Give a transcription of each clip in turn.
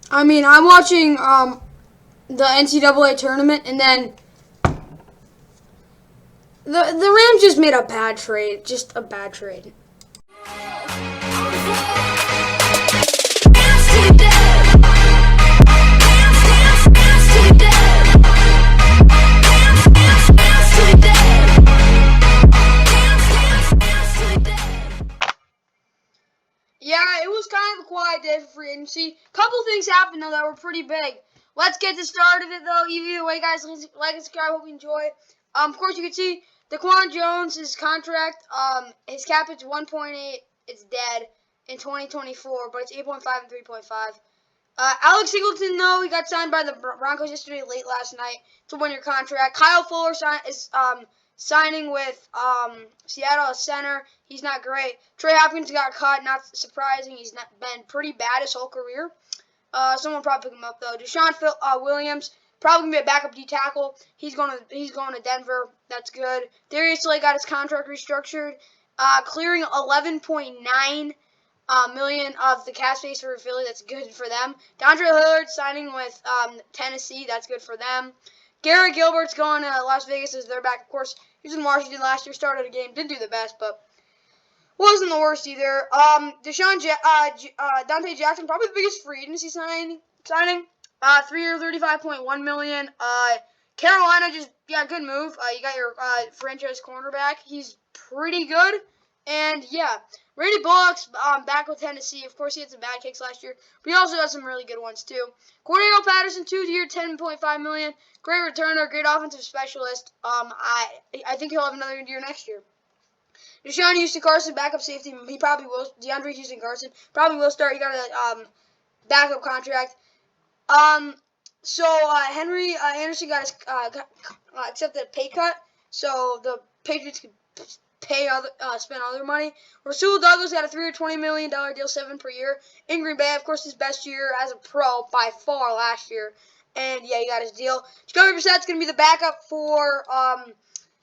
I mean, I'm watching the NCAA tournament, and then the Rams just made a bad trade, just a bad trade. Yeah, it was kind of a quiet day for free agency. Couple things happened though that were pretty big. Let's get to start of it though. Either way, guys, like and subscribe. Hope you enjoy. Of course, you can see Daquan Jones' contract. His cap is 1.8. It's dead in 2024, but it's 8.5 and 3.5. Alex Singleton, though, he got signed by the Broncos yesterday late last night. It's a one-year contract. Kyle Fuller is signing with Seattle as center. He's not great. Trey Hopkins got cut. Not surprising. He's not been pretty bad his whole career. Someone probably pick him up though. Deshaun Williams probably gonna be a backup D tackle. He's going to Denver. That's good. Darius Slay got his contract restructured, clearing 11.9 million of the cap space for Philly. That's good for them. DeAndre Hillard signing with Tennessee. That's good for them. Garrett Gilbert's going to Las Vegas as their back. Of course, he was in Washington last year. Started a game. Didn't do the best, but wasn't the worst either. Dante Jackson, probably the biggest free agency signing. 3-year, $35.1 million. Carolina good move. You got your franchise cornerback. He's pretty good. And yeah, Randy Bullock's back with Tennessee. Of course, he had some bad kicks last year, but he also had some really good ones too. Cordero Patterson, 2-year, $10.5 million. Great returner, great offensive specialist. I think he'll have another year next year. Deshaun Houston Carson, backup safety. He probably will. DeAndre Houston Carson probably will start. He got a backup contract. Henry Anderson got his accepted a pay cut, so the Patriots could spend other money. Rasul Douglas got a $3 or $20 million deal, 7 per year in Green Bay. Of course, his best year as a pro by far last year, and yeah, he got his deal. Jacoby Brissett's gonna be the backup for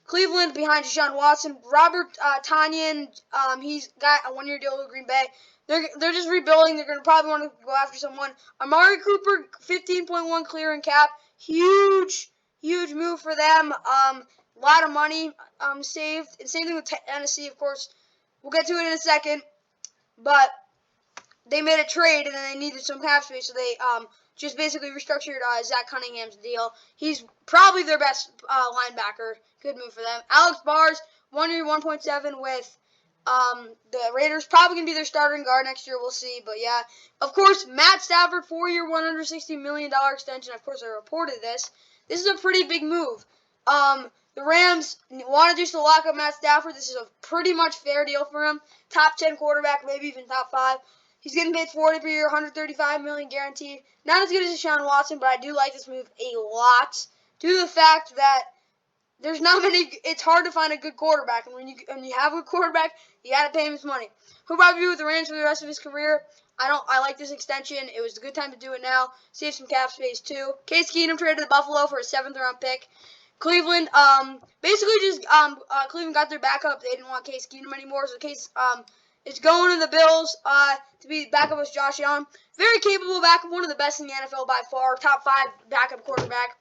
Cleveland behind Deshaun Watson. Robert Tonyan, he's got a 1-year deal with Green Bay. They're just rebuilding. They're going to probably want to go after someone. Amari Cooper, 15.1 clearing cap. Huge move for them. A lot of money saved. And same thing with Tennessee, of course. We'll get to it in a second. But they made a trade, and then they needed some cap space, so they just basically restructured Zach Cunningham's deal. He's probably their best linebacker. Good move for them. Alex Bars, 1-year, 1.7 with the Raiders. Probably going to be their starting guard next year. We'll see. But, yeah. Of course, Matt Stafford, 4-year, $160 million extension. Of course, I reported this. This is a pretty big move. The Rams want to do to lock up Matt Stafford. This is a pretty much fair deal for him. Top 10 quarterback, maybe even top 5. He's getting paid $40 per year, $135 million guaranteed. Not as good as Deshaun Watson, but I do like this move a lot due to the fact that there's not many. It's hard to find a good quarterback, and when you have a good quarterback, you got to pay him his money. He'll probably be with the Rams for the rest of his career. I like this extension. It was a good time to do it now. Save some cap space too. Case Keenum traded to Buffalo for a 7th-round pick. Cleveland, Cleveland got their backup. They didn't want Case Keenum anymore, so Case is going to the Bills to be backup with Josh Allen. Very capable backup, one of the best in the NFL by far. Top 5 backup quarterback.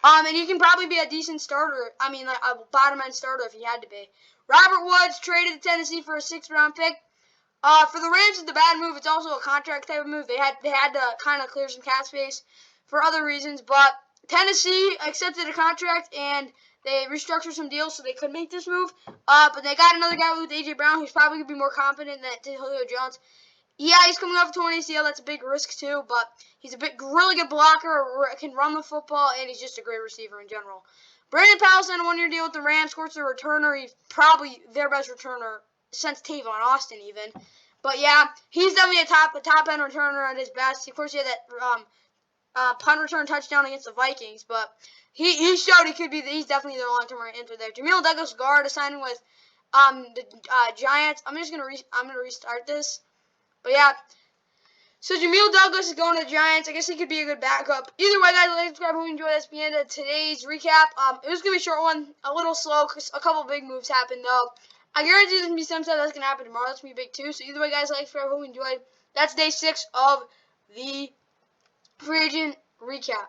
And he can probably be a decent starter. I mean, like a bottom-end starter if he had to be. Robert Woods traded to Tennessee for a 6th-round pick. For the Rams, it's a bad move. It's also a contract type of move. They had to kind of clear some cap space for other reasons. But Tennessee accepted a contract, and they restructured some deals so they could make this move. But they got another guy with A.J. Brown who's probably going to be more competent than Julio Jones. Yeah, he's coming off a torn ACL. That's a big risk, too. But he's a really good blocker, can run the football, and he's just a great receiver in general. Brandon Powell signed a 1-year deal with the Rams. Of course, the returner. He's probably their best returner since Tavon Austin, even. But, yeah, he's definitely a top-end returner at his best. Of course, he had that punt return touchdown against the Vikings. But he showed he could be. He's definitely their long-term answer there. Jamil Douglas guard signing with the Giants. I'm gonna restart this. But yeah, so Jamil Douglas is going to the Giants. I guess he could be a good backup. Either way, guys, like, subscribe, hope you enjoyed this. Be end of today's recap. It was gonna be a short one, a little slow because a couple big moves happened though. I guarantee there's gonna be some stuff that's gonna happen tomorrow. That's gonna be big too. So either way, guys, like, subscribe, hope you enjoyed. That's day 6 of the free agent recap.